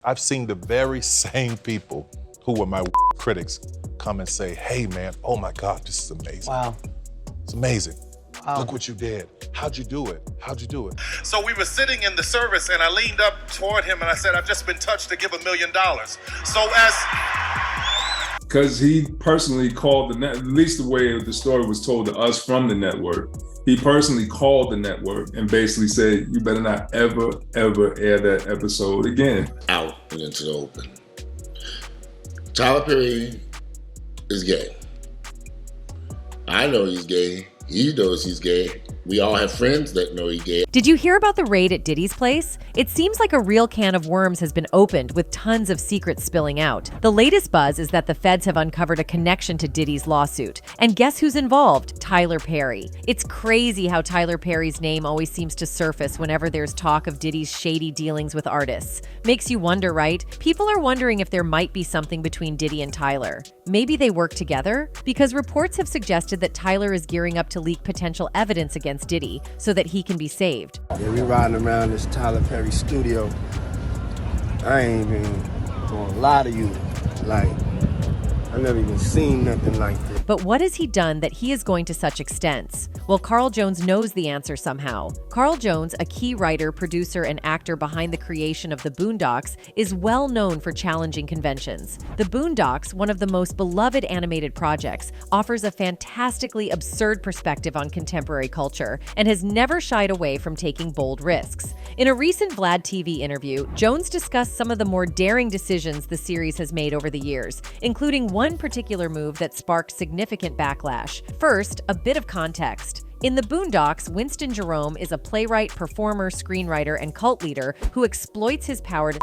I've seen the very same people who were my critics come and say, hey man, oh my God, this is amazing. Wow. It's amazing. Wow. Look what you did. How'd you do it? How'd you do it? So we were sitting in the service and I leaned up toward him and I said, I've just been touched to give $1 million. So because he personally called the net, at least the way the story was told to us from the network, he personally called the network and basically said, you better not ever, ever air that episode again. Out and into the open. Tyler Perry is gay. I know he's gay. He knows he's gay. We all have friends that know he's gay. Did you hear about the raid at Diddy's place? It seems like a real can of worms has been opened with tons of secrets spilling out. The latest buzz is that the feds have uncovered a connection to Diddy's lawsuit. And guess who's involved? Tyler Perry. It's crazy how Tyler Perry's name always seems to surface whenever there's talk of Diddy's shady dealings with artists. Makes you wonder, right? People are wondering if there might be something between Diddy and Tyler. Maybe they work together? Because reports have suggested that Tyler is gearing up to leak potential evidence against Diddy so that he can be saved. Yeah, we riding around this Tyler Perry studio. I ain't even gonna lie to you. Like, I never even seen nothing like this. But what has he done that he is going to such extents? Well, Carl Jones knows the answer somehow. Carl Jones, a key writer, producer, and actor behind the creation of the Boondocks, is well known for challenging conventions. The Boondocks, one of the most beloved animated projects, offers a fantastically absurd perspective on contemporary culture and has never shied away from taking bold risks. In a recent Vlad TV interview, Jones discussed some of the more daring decisions the series has made over the years, including one particular move that sparked significant backlash. First, a bit of context. In the Boondocks, Winston Jerome is a playwright, performer, screenwriter, and cult leader who exploits his power to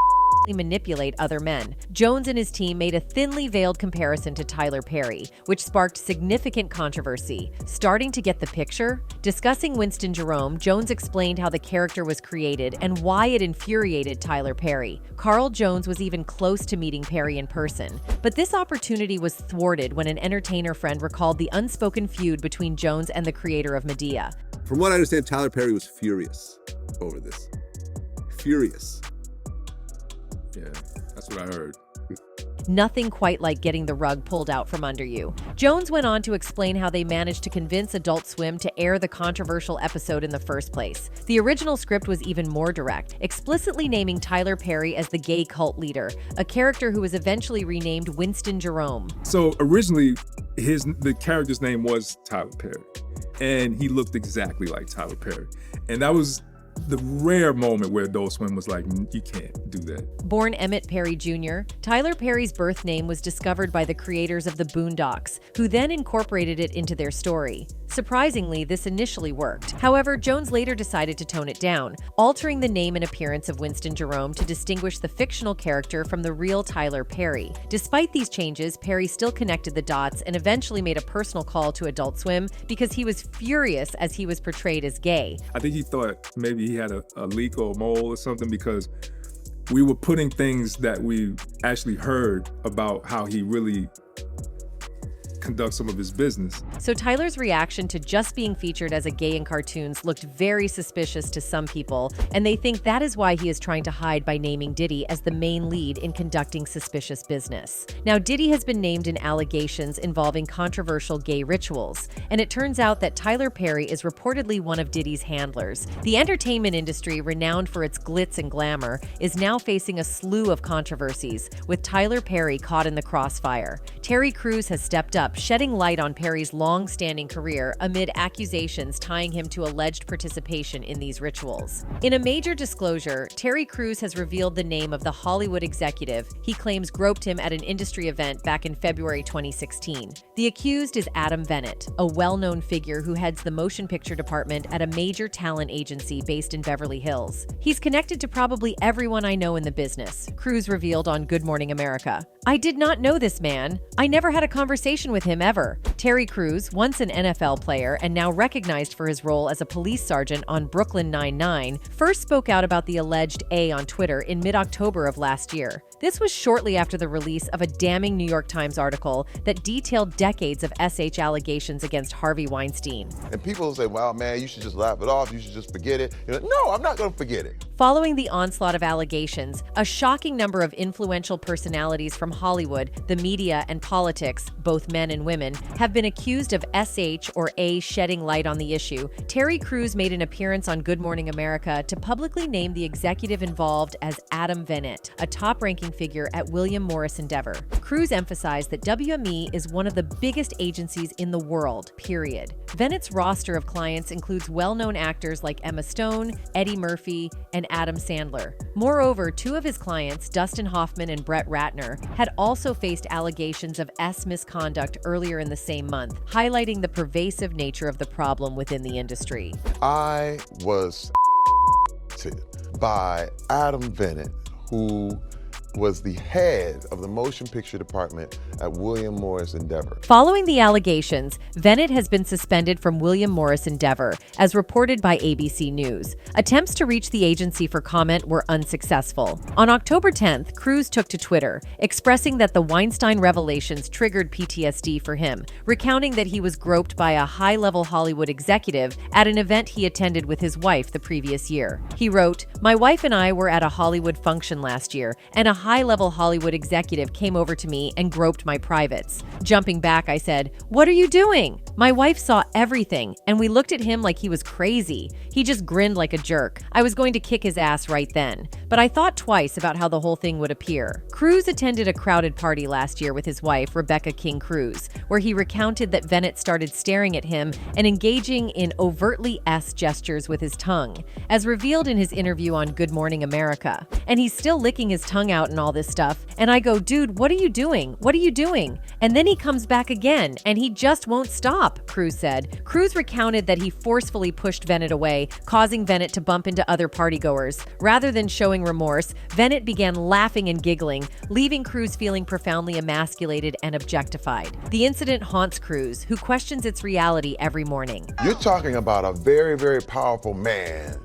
manipulate other men. Jones and his team made a thinly veiled comparison to Tyler Perry, which sparked significant controversy. Starting to get the picture? Discussing Winston Jerome, Jones explained how the character was created and why it infuriated Tyler Perry. Carl Jones was even close to meeting Perry in person, but this opportunity was thwarted when an entertainer friend recalled the unspoken feud between Jones and the creator of Medea. From what I understand, Tyler Perry was furious over this. Furious. Yeah, that's what I heard. Nothing quite like getting the rug pulled out from under you. Jones went on to explain how they managed to convince Adult Swim to air the controversial episode in the first place. The original script was even more direct, explicitly naming Tyler Perry as the gay cult leader, a character who was eventually renamed Winston Jerome. So originally, the character's name was Tyler Perry, and he looked exactly like Tyler Perry. And that was the rare moment where Adult Swim was like, you can't do that. Born Emmett Perry Jr., Tyler Perry's birth name was discovered by the creators of the Boondocks, who then incorporated it into their story. Surprisingly, this initially worked. However, Jones later decided to tone it down, altering the name and appearance of Winston Jerome to distinguish the fictional character from the real Tyler Perry. Despite these changes, Perry still connected the dots and eventually made a personal call to Adult Swim because he was furious as he was portrayed as gay. I think he thought maybe he had a leak or a mole or something, because we were putting things that we actually heard about how he really conduct some of his business. So Tyler's reaction to just being featured as a gay in cartoons looked very suspicious to some people, and they think that is why he is trying to hide by naming Diddy as the main lead in conducting suspicious business. Now, Diddy has been named in allegations involving controversial gay rituals, and it turns out that Tyler Perry is reportedly one of Diddy's handlers. The entertainment industry, renowned for its glitz and glamour, is now facing a slew of controversies, with Tyler Perry caught in the crossfire. Terry Crews has stepped up, shedding light on Perry's long-standing career amid accusations tying him to alleged participation in these rituals. In a major disclosure, Terry Crews has revealed the name of the Hollywood executive he claims groped him at an industry event back in February 2016. The accused is Adam Venit, a well-known figure who heads the motion picture department at a major talent agency based in Beverly Hills. He's connected to probably everyone I know in the business, Crews revealed on Good Morning America. I did not know this man. I never had a conversation with him ever. Terry Crews, once an NFL player and now recognized for his role as a police sergeant on Brooklyn Nine-Nine, first spoke out about the alleged A on Twitter in mid-October of last year. This was shortly after the release of a damning New York Times article that detailed decades of SH allegations against Harvey Weinstein. And people say, wow, man, you should just laugh it off. You should just forget it. No, I'm not going to forget it. Following the onslaught of allegations, a shocking number of influential personalities from Hollywood, the media, and politics, both men and women, have been accused of SH or A shedding light on the issue. Terry Crews made an appearance on Good Morning America to publicly name the executive involved as Adam Venit, a top-ranking figure at William Morris Endeavor. Crews emphasized that WME is one of the biggest agencies in the world, period. Venit's roster of clients includes well-known actors like Emma Stone, Eddie Murphy, and Adam Sandler. Moreover, two of his clients, Dustin Hoffman and Brett Ratner, had also faced allegations of misconduct earlier in the same month, highlighting the pervasive nature of the problem within the industry. I was by Adam Venit, who was the head of the motion picture department at William Morris Endeavor. Following the allegations, Venit has been suspended from William Morris Endeavor, as reported by ABC News. Attempts to reach the agency for comment were unsuccessful. On October 10th, Crews took to Twitter, expressing that the Weinstein revelations triggered PTSD for him, recounting that he was groped by a high-level Hollywood executive at an event he attended with his wife the previous year. He wrote, "My wife and I were at a Hollywood function last year, and a high-level Hollywood executive came over to me and groped my privates. Jumping back, I said, 'What are you doing?' My wife saw everything, and we looked at him like he was crazy. He just grinned like a jerk. I was going to kick his ass right then, but I thought twice about how the whole thing would appear." Crews attended a crowded party last year with his wife, Rebecca King Crews, where he recounted that Venit started staring at him and engaging in overtly S gestures with his tongue, as revealed in his interview on Good Morning America. And he's still licking his tongue out and all this stuff. And I go, "Dude, what are you doing? What are you doing?" And then he comes back again, and he just won't stop, Crews said. Crews recounted that he forcefully pushed Venit away, causing Venit to bump into other partygoers. Rather than showing remorse, Venit began laughing and giggling, leaving Crews feeling profoundly emasculated and objectified. The incident haunts Crews, who questions its reality every morning. You're talking about a very, very powerful man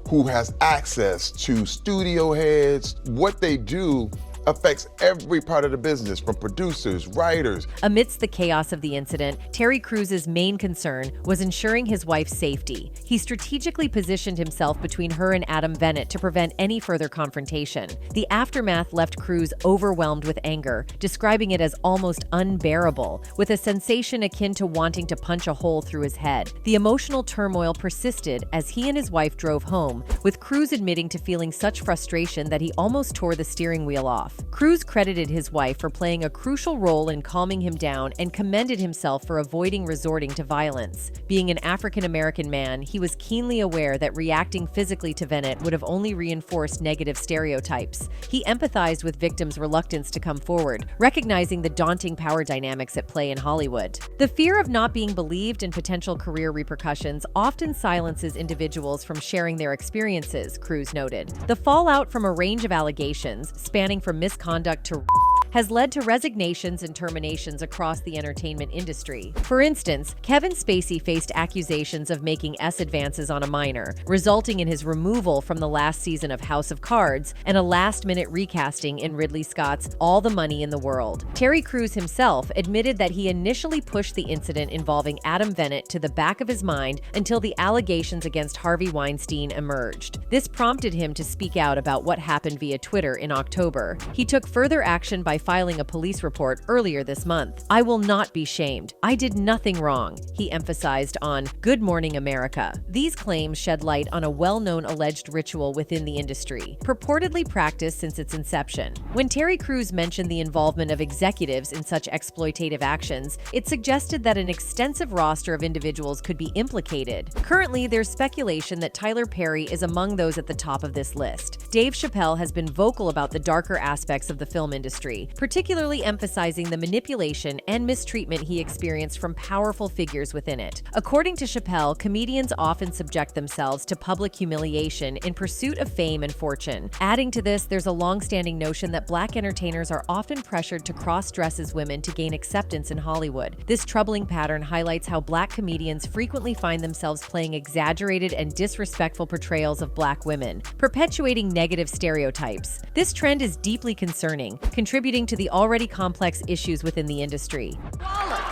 who has access to studio heads. What they do affects every part of the business, from producers, writers. Amidst the chaos of the incident, Terry Crews' main concern was ensuring his wife's safety. He strategically positioned himself between her and Adam Venit to prevent any further confrontation. The aftermath left Crews overwhelmed with anger, describing it as almost unbearable, with a sensation akin to wanting to punch a hole through his head. The emotional turmoil persisted as he and his wife drove home, with Crews admitting to feeling such frustration that he almost tore the steering wheel off. Crews credited his wife for playing a crucial role in calming him down and commended himself for avoiding resorting to violence. Being an African-American man, he was keenly aware that reacting physically to Venit would have only reinforced negative stereotypes. He empathized with victims' reluctance to come forward, recognizing the daunting power dynamics at play in Hollywood. The fear of not being believed and potential career repercussions often silences individuals from sharing their experiences, Crews noted. The fallout from a range of allegations, spanning from misconduct to has led to resignations and terminations across the entertainment industry. For instance, Kevin Spacey faced accusations of making advances on a minor, resulting in his removal from the last season of House of Cards and a last-minute recasting in Ridley Scott's All the Money in the World. Terry Crews himself admitted that he initially pushed the incident involving Adam Venit to the back of his mind until the allegations against Harvey Weinstein emerged. This prompted him to speak out about what happened via Twitter in October. He took further action by filing a police report earlier this month. "I will not be shamed. I did nothing wrong," he emphasized on Good Morning America. These claims shed light on a well-known alleged ritual within the industry, purportedly practiced since its inception. When Terry Crews mentioned the involvement of executives in such exploitative actions, it suggested that an extensive roster of individuals could be implicated. Currently, there's speculation that Tyler Perry is among those at the top of this list. Dave Chappelle has been vocal about the darker aspects of the film industry, particularly emphasizing the manipulation and mistreatment he experienced from powerful figures within it. According to Chappelle, comedians often subject themselves to public humiliation in pursuit of fame and fortune. Adding to this, there's a long-standing notion that Black entertainers are often pressured to cross-dress as women to gain acceptance in Hollywood. This troubling pattern highlights how Black comedians frequently find themselves playing exaggerated and disrespectful portrayals of Black women, perpetuating negative stereotypes. This trend is deeply concerning, contributing to the already complex issues within the industry. Wow.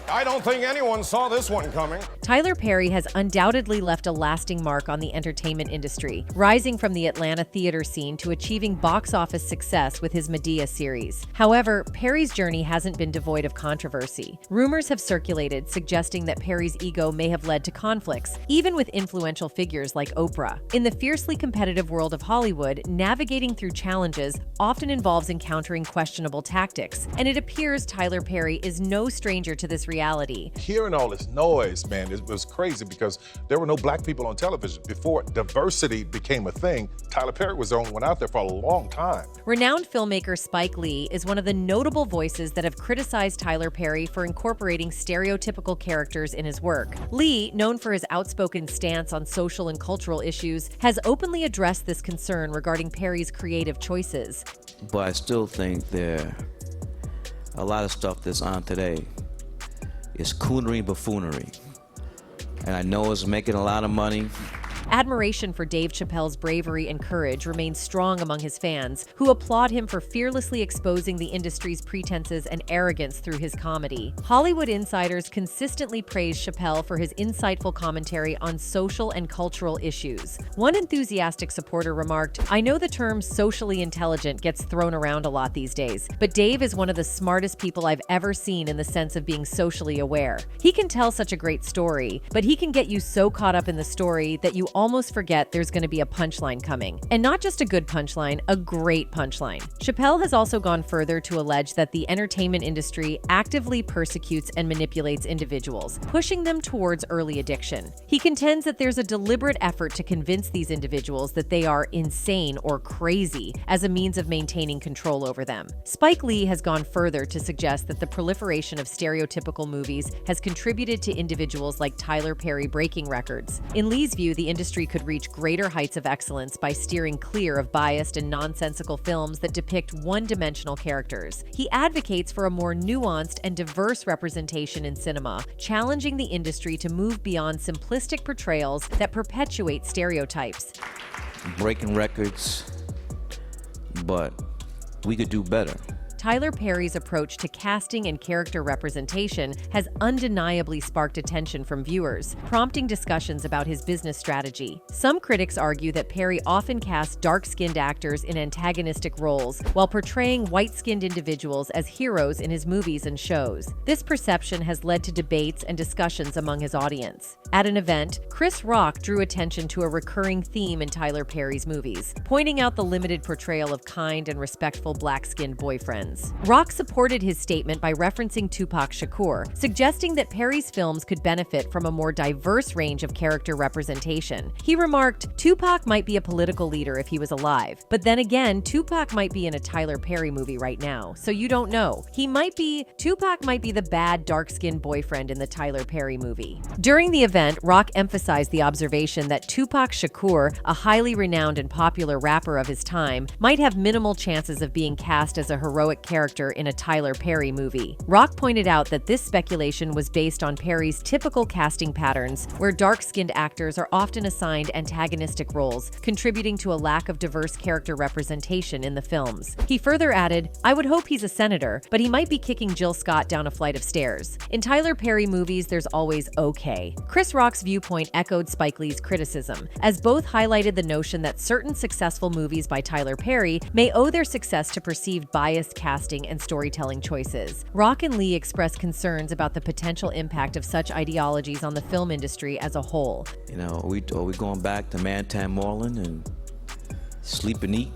I don't think anyone saw this one coming. Tyler Perry has undoubtedly left a lasting mark on the entertainment industry, rising from the Atlanta theater scene to achieving box office success with his Medea series. However, Perry's journey hasn't been devoid of controversy. Rumors have circulated suggesting that Perry's ego may have led to conflicts, even with influential figures like Oprah. In the fiercely competitive world of Hollywood, navigating through challenges often involves encountering questionable tactics, and it appears Tyler Perry is no stranger to this reality. Hearing all this noise, man, it was crazy because there were no Black people on television. Before diversity became a thing, Tyler Perry was the only one out there for a long time. Renowned filmmaker Spike Lee is one of the notable voices that have criticized Tyler Perry for incorporating stereotypical characters in his work. Lee, known for his outspoken stance on social and cultural issues, has openly addressed this concern regarding Perry's creative choices. But I still think there a lot of stuff that's on today is coonery buffoonery. And I know it's making a lot of money. Admiration for Dave Chappelle's bravery and courage remains strong among his fans, who applaud him for fearlessly exposing the industry's pretenses and arrogance through his comedy. Hollywood insiders consistently praise Chappelle for his insightful commentary on social and cultural issues. One enthusiastic supporter remarked, "I know the term socially intelligent gets thrown around a lot these days, but Dave is one of the smartest people I've ever seen in the sense of being socially aware. He can tell such a great story, but he can get you so caught up in the story that you almost forget there's going to be a punchline coming. And not just a good punchline, a great punchline." Chappelle has also gone further to allege that the entertainment industry actively persecutes and manipulates individuals, pushing them towards early addiction. He contends that there's a deliberate effort to convince these individuals that they are insane or crazy as a means of maintaining control over them. Spike Lee has gone further to suggest that the proliferation of stereotypical movies has contributed to individuals like Tyler Perry breaking records. In Lee's view, the industry could reach greater heights of excellence by steering clear of biased and nonsensical films that depict one-dimensional characters. He advocates for a more nuanced and diverse representation in cinema, challenging the industry to move beyond simplistic portrayals that perpetuate stereotypes. Breaking records, but we could do better. Tyler Perry's approach to casting and character representation has undeniably sparked attention from viewers, prompting discussions about his business strategy. Some critics argue that Perry often casts dark-skinned actors in antagonistic roles while portraying white-skinned individuals as heroes in his movies and shows. This perception has led to debates and discussions among his audience. At an event, Chris Rock drew attention to a recurring theme in Tyler Perry's movies, pointing out the limited portrayal of kind and respectful black-skinned boyfriends. Rock supported his statement by referencing Tupac Shakur, suggesting that Perry's films could benefit from a more diverse range of character representation. He remarked, "Tupac might be a political leader if he was alive, but then again, Tupac might be in a Tyler Perry movie right now, so you don't know. Tupac might be the bad, dark-skinned boyfriend in the Tyler Perry movie." During the event, Rock emphasized the observation that Tupac Shakur, a highly renowned and popular rapper of his time, might have minimal chances of being cast as a heroic character in a Tyler Perry movie. Rock pointed out that this speculation was based on Perry's typical casting patterns, where dark-skinned actors are often assigned antagonistic roles, contributing to a lack of diverse character representation in the films. He further added, "I would hope he's a senator, but he might be kicking Jill Scott down a flight of stairs. In Tyler Perry movies, there's always okay." Chris Rock's viewpoint echoed Spike Lee's criticism, as both highlighted the notion that certain successful movies by Tyler Perry may owe their success to perceived biased casting and storytelling choices. Rock and Lee expressed concerns about the potential impact of such ideologies on the film industry as a whole. You know, are we going back to Mantan Moreland and sleep and eat?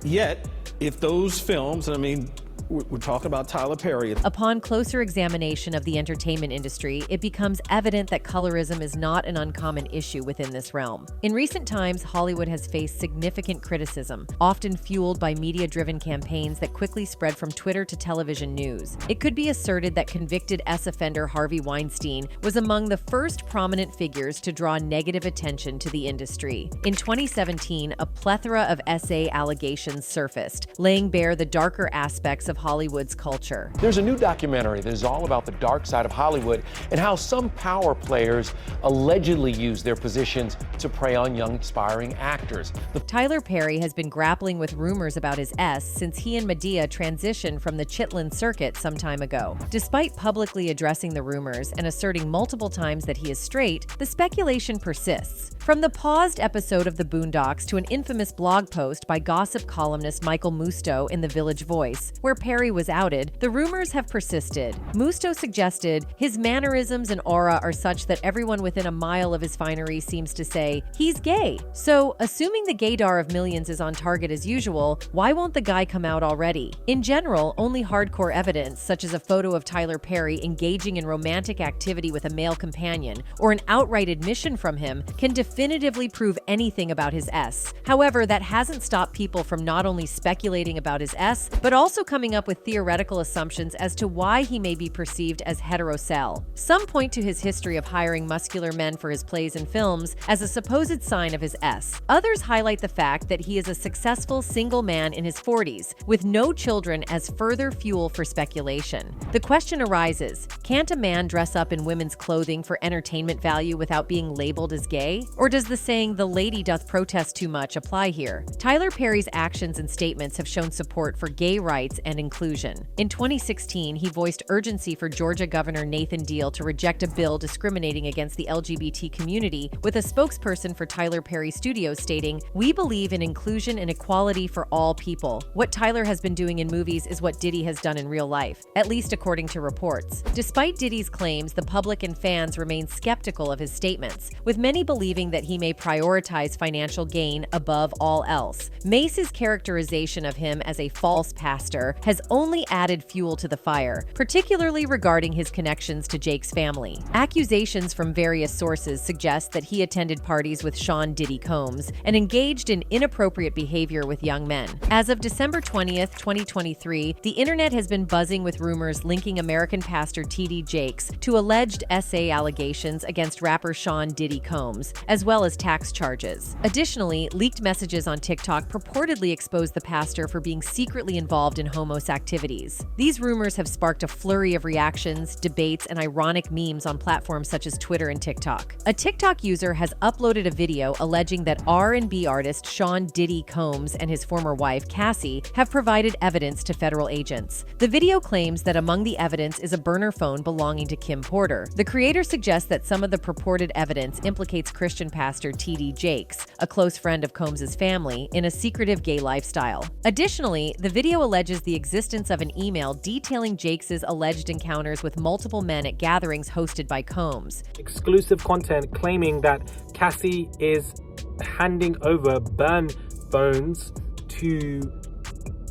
Yet, if those films, and I mean, We're talking about Tyler Perry. Upon closer examination of the entertainment industry, it becomes evident that colorism is not an uncommon issue within this realm. In recent times, Hollywood has faced significant criticism, often fueled by media-driven campaigns that quickly spread from Twitter to television news. It could be asserted that convicted S-offender Harvey Weinstein was among the first prominent figures to draw negative attention to the industry. In 2017, a plethora of SA allegations surfaced, laying bare the darker aspects of Hollywood's culture. There's a new documentary that is all about the dark side of Hollywood and how some power players allegedly use their positions to prey on young aspiring actors. Tyler Perry has been grappling with rumors about his S since he and Madea transitioned from the Chitlin circuit some time ago. Despite publicly addressing the rumors and asserting multiple times that he is straight, the speculation persists. From the paused episode of the Boondocks to an infamous blog post by gossip columnist Michael Musto in The Village Voice, where Perry was outed, the rumors have persisted. Musto suggested his mannerisms and aura are such that everyone within a mile of his finery seems to say, he's gay. So, assuming the gaydar of millions is on target as usual, why won't the guy come out already? In general, only hardcore evidence, such as a photo of Tyler Perry engaging in romantic activity with a male companion, or an outright admission from him, can definitively prove anything about his S. However, that hasn't stopped people from not only speculating about his S, but also coming up with theoretical assumptions as to why he may be perceived as heterosexual. Some point to his history of hiring muscular men for his plays and films as a supposed sign of his S. Others highlight the fact that he is a successful single man in his 40s, with no children, as further fuel for speculation. The question arises, can't a man dress up in women's clothing for entertainment value without being labeled as gay? Or does the saying, "the lady doth protest too much," apply here? Tyler Perry's actions and statements have shown support for gay rights and inclusion. In 2016, he voiced urgency for Georgia Governor Nathan Deal to reject a bill discriminating against the LGBT community, with a spokesperson for Tyler Perry Studios stating, "We believe in inclusion and equality for all people. What Tyler has been doing in movies is what Diddy has done in real life, at least according to reports." Despite Diddy's claims, the public and fans remain skeptical of his statements, with many believing that he may prioritize financial gain above all else. Mace's characterization of him as a false pastor has only added fuel to the fire, particularly regarding his connections to Jake's family. Accusations from various sources suggest that he attended parties with Sean Diddy Combs and engaged in inappropriate behavior with young men. As of December 20th, 2023, the internet has been buzzing with rumors linking American pastor T.D. Jakes to alleged SA allegations against rapper Sean Diddy Combs, as well as tax charges. Additionally, leaked messages on TikTok purportedly exposed the pastor for being secretly involved in homos activities. These rumors have sparked a flurry of reactions, debates, and ironic memes on platforms such as Twitter and TikTok. A TikTok user has uploaded a video alleging that R&B artist Sean Diddy Combs and his former wife, Cassie, have provided evidence to federal agents. The video claims that among the evidence is a burner phone belonging to Kim Porter. The creator suggests that some of the purported evidence implicates Christian pastor T.D. Jakes, a close friend of Combs' family, in a secretive gay lifestyle. Additionally, the video alleges the existence of an email detailing Jakes' alleged encounters with multiple men at gatherings hosted by Combs. Exclusive content claiming that Cassie is handing over burn phones to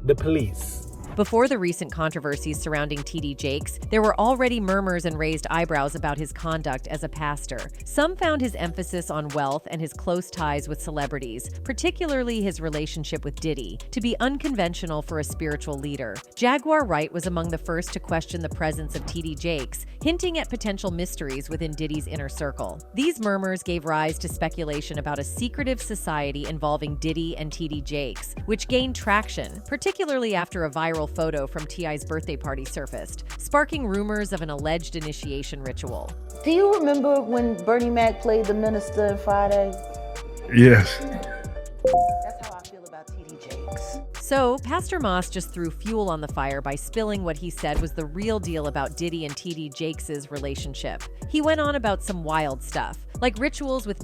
the police. Before the recent controversies surrounding T.D. Jakes, there were already murmurs and raised eyebrows about his conduct as a pastor. Some found his emphasis on wealth and his close ties with celebrities, particularly his relationship with Diddy, to be unconventional for a spiritual leader. Jaguar Wright was among the first to question the presence of T.D. Jakes, hinting at potential mysteries within Diddy's inner circle. These murmurs gave rise to speculation about a secretive society involving Diddy and T.D. Jakes, which gained traction, particularly after a viral photo from T.I.'s birthday party surfaced, sparking rumors of an alleged initiation ritual. Do you remember when Bernie Mac played the minister in Friday? Yes. That's how I feel about T.D. Jakes. So, Pastor Moss just threw fuel on the fire by spilling what he said was the real deal about Diddy and T.D. Jakes' relationship. He went on about some wild stuff, like rituals with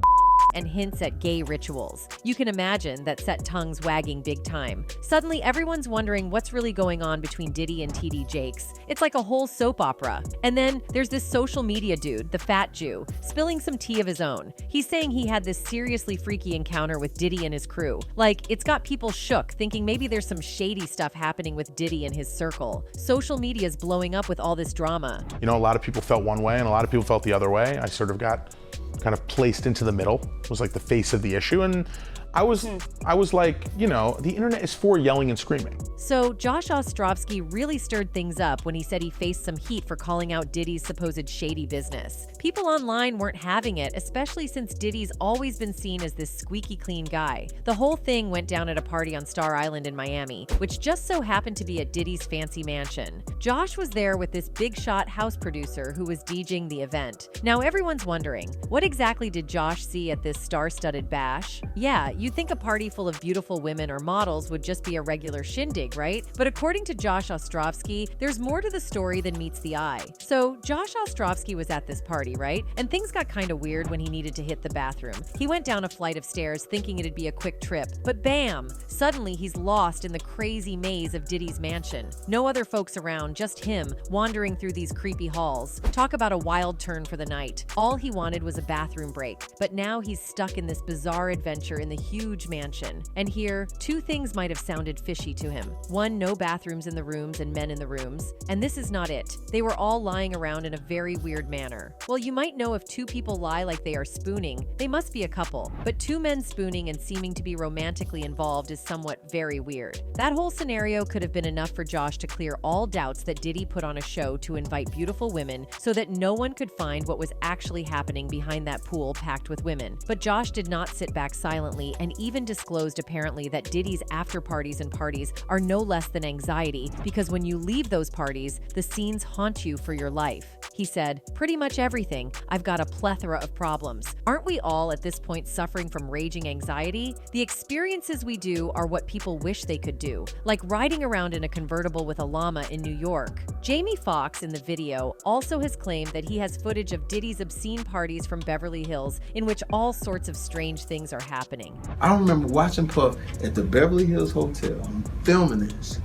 and hints at gay rituals. You can imagine that set tongues wagging big time. Suddenly, everyone's wondering what's really going on between Diddy and TD Jakes. It's like a whole soap opera. And then there's this social media dude, the fat Jew, spilling some tea of his own. He's saying he had this seriously freaky encounter with Diddy and his crew. Like, it's got people shook, thinking maybe there's some shady stuff happening with Diddy and his circle. Social media's blowing up with all this drama. You know, a lot of people felt one way and a lot of people felt the other way. I sort of got kind of placed into the middle. It was like the face of the issue, and I was like, you know, the internet is for yelling and screaming. So Josh Ostrovsky really stirred things up when he said he faced some heat for calling out Diddy's supposed shady business. People online weren't having it, especially since Diddy's always been seen as this squeaky clean guy. The whole thing went down at a party on Star Island in Miami, which just so happened to be at Diddy's fancy mansion. Josh was there with this big shot house producer who was DJing the event. Now everyone's wondering, what exactly did Josh see at this star-studded bash? Yeah, you'd think a party full of beautiful women or models would just be a regular shindig, right? But according to Josh Ostrovsky, there's more to the story than meets the eye. So Josh Ostrovsky was at this party, right? And things got kind of weird when he needed to hit the bathroom. He went down a flight of stairs thinking it'd be a quick trip, but bam! Suddenly he's lost in the crazy maze of Diddy's mansion. No other folks around, just him, wandering through these creepy halls. Talk about a wild turn for the night. All he wanted was a bathroom break, but now he's stuck in this bizarre adventure in the huge mansion. And here, two things might have sounded fishy to him. One, no bathrooms in the rooms and men in the rooms. And this is not it. They were all lying around in a very weird manner. Well, you might know if two people lie like they are spooning, they must be a couple. But two men spooning and seeming to be romantically involved is somewhat very weird. That whole scenario could have been enough for Josh to clear all doubts that Diddy put on a show to invite beautiful women so that no one could find what was actually happening behind that pool packed with women. But Josh did not sit back silently and even disclosed apparently that Diddy's after parties and parties are no less than anxiety, because when you leave those parties, the scenes haunt you for your life. He said, "Pretty much everything. I've got a plethora of problems." Aren't we all at this point suffering from raging anxiety? The experiences we do are what people wish they could do, like riding around in a convertible with a llama in New York. Jamie Foxx in the video also has claimed that he has footage of Diddy's obscene parties from Beverly Hills in which all sorts of strange things are happening. I remember watching Puff at the Beverly Hills Hotel. I'm filming this,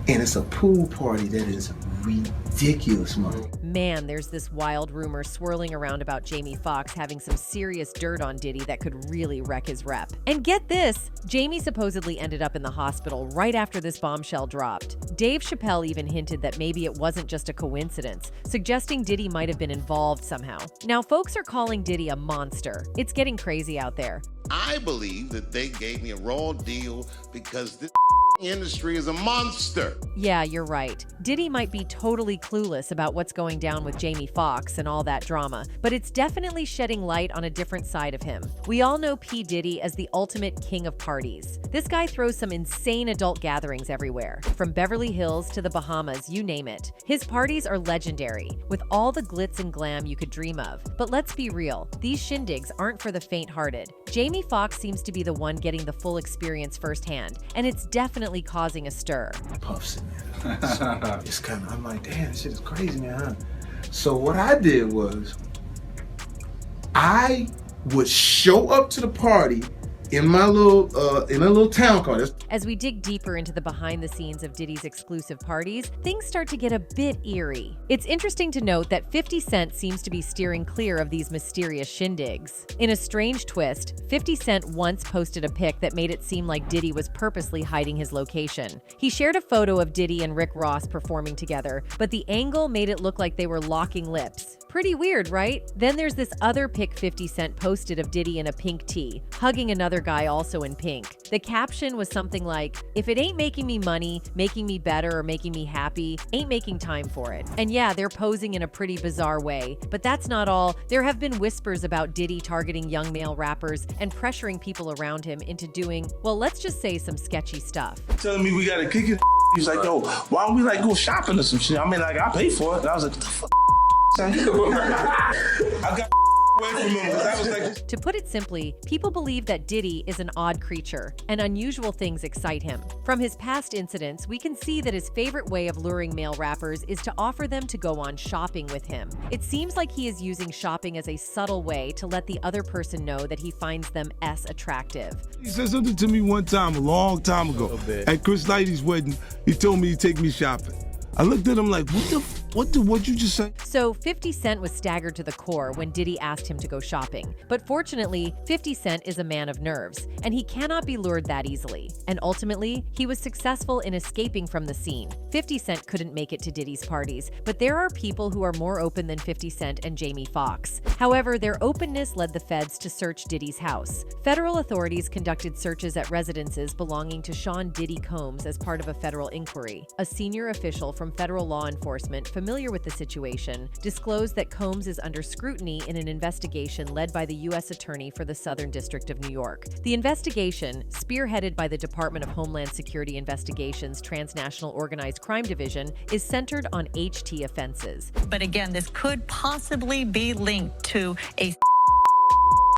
and it's a pool party that is ridiculous, Man, there's this wild rumor swirling around about Jamie Foxx having some serious dirt on Diddy that could really wreck his rep. And get this, Jamie supposedly ended up in the hospital right after this bombshell dropped. Dave Chappelle even hinted that maybe it wasn't just a coincidence, suggesting Diddy might have been involved somehow. Now, folks are calling Diddy a monster. It's getting crazy out there. I believe that they gave me a raw deal because this industry is a monster. Yeah, you're right. Diddy might be totally clueless about what's going down with Jamie Foxx and all that drama, but it's definitely shedding light on a different side of him. We all know P. Diddy as the ultimate king of parties. This guy throws some insane adult gatherings everywhere, from Beverly Hills to the Bahamas, you name it. His parties are legendary, with all the glitz and glam you could dream of. But let's be real, these shindigs aren't for the faint-hearted. Jamie Foxx seems to be the one getting the full experience firsthand, and it's definitely causing a stir. Puffs in there. It's kind of, I'm like, damn, this shit is crazy, man. Huh? So what I did was, I would show up to the party in my little town car. As we dig deeper into the behind the scenes of Diddy's exclusive parties, things start to get a bit eerie. It's interesting to note that 50 Cent seems to be steering clear of these mysterious shindigs. In a strange twist, 50 Cent once posted a pic that made it seem like Diddy was purposely hiding his location. He shared a photo of Diddy and Rick Ross performing together, but the angle made it look like they were locking lips. Pretty weird, right? Then there's this other pic 50 Cent posted of Diddy in a pink tee, hugging another guy also in pink. The caption was something like, "If it ain't making me money, making me better, or making me happy, ain't making time for it." And yeah, they're posing in a pretty bizarre way. But that's not all. There have been whispers about Diddy targeting young male rappers and pressuring people around him into doing, well, let's just say some sketchy stuff. Telling me we gotta kick it. He's like, yo, why don't we like go shopping or some shit? I mean, like, I pay for it. And I was like, what the fuck? I got away remember, 'cause I was like, To put it simply, people believe that Diddy is an odd creature, and unusual things excite him. From his past incidents, we can see that his favorite way of luring male rappers is to offer them to go on shopping with him. It seems like he is using shopping as a subtle way to let the other person know that he finds them attractive. He said something to me one time, a long time ago. At Chris Lighty's wedding, he told me to take me shopping. I looked at him like, what'd you just say? So 50 Cent was staggered to the core when Diddy asked him to go shopping. But fortunately, 50 Cent is a man of nerves, and he cannot be lured that easily. And ultimately, he was successful in escaping from the scene. 50 Cent couldn't make it to Diddy's parties, but there are people who are more open than 50 Cent and Jamie Foxx. However, their openness led the feds to search Diddy's house. Federal authorities conducted searches at residences belonging to Sean Diddy Combs as part of a federal inquiry. A senior official from federal law enforcement familiar with the situation disclosed that Combs is under scrutiny in an investigation led by the U.S. Attorney for the Southern District of New York. The investigation, spearheaded by the Department of Homeland Security Investigations Transnational Organized Crime Division, is centered on HT offenses. But again, this could possibly be linked to a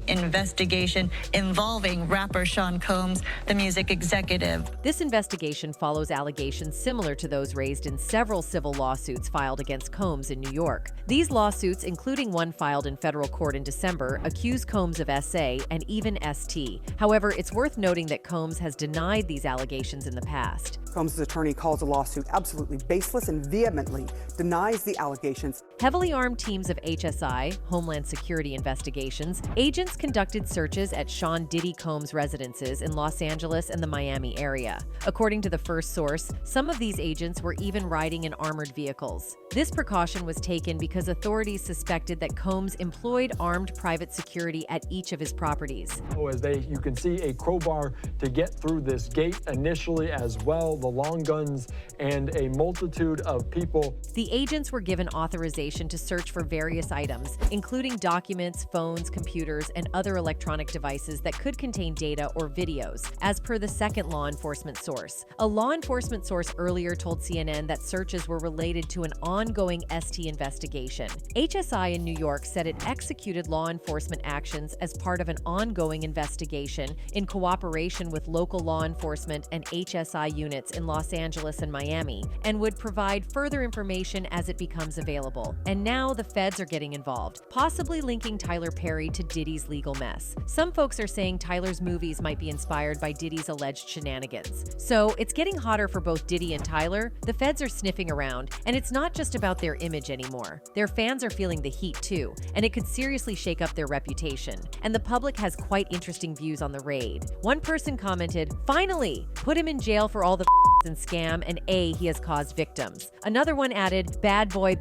investigation involving rapper Sean Combs, the music executive. This investigation follows allegations similar to those raised in several civil lawsuits filed against Combs in New York. These lawsuits, including one filed in federal court in December, accuse Combs of SA and even ST. However, it's worth noting that Combs has denied these allegations in the past. Combs' attorney calls the lawsuit absolutely baseless and vehemently denies the allegations. Heavily armed teams of HSI, Homeland Security Investigations, agents conducted searches at Sean Diddy Combs' residences in Los Angeles and the Miami area. According to the first source, some of these agents were even riding in armored vehicles. This precaution was taken because authorities suspected that Combs employed armed private security at each of his properties. As you can see a crowbar to get through this gate initially, as well the long guns and a multitude of people. The agents were given authorization to search for various items, including documents, phones, computers, and other electronic devices that could contain data or videos, as per the second law enforcement source. A law enforcement source earlier told CNN that searches were related to an ongoing ST investigation. HSI in New York said it executed law enforcement actions as part of an ongoing investigation in cooperation with local law enforcement and HSI units in Los Angeles and Miami, and would provide further information as it becomes available. And now the feds are getting involved, possibly linking Tyler Perry to Diddy's legal mess. Some folks are saying Tyler's movies might be inspired by Diddy's alleged shenanigans. So it's getting hotter for both Diddy and Tyler. The feds are sniffing around, and it's not just about their image anymore. Their fans are feeling the heat too, and it could seriously shake up their reputation. And the public has quite interesting views on the raid. One person commented, "Finally, put him in jail for all the and scam, and he has caused victims." Another one added, bad boy,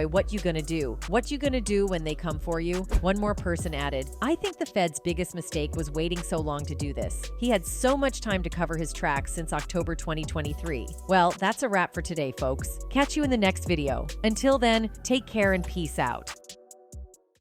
what you gonna do? What you gonna do when they come for you?" One more person added, "I think the Fed's biggest mistake was waiting so long to do this. He had so much time to cover his tracks since October 2023. Well, that's a wrap for today, folks. Catch you in the next video. Until then, take care and peace out.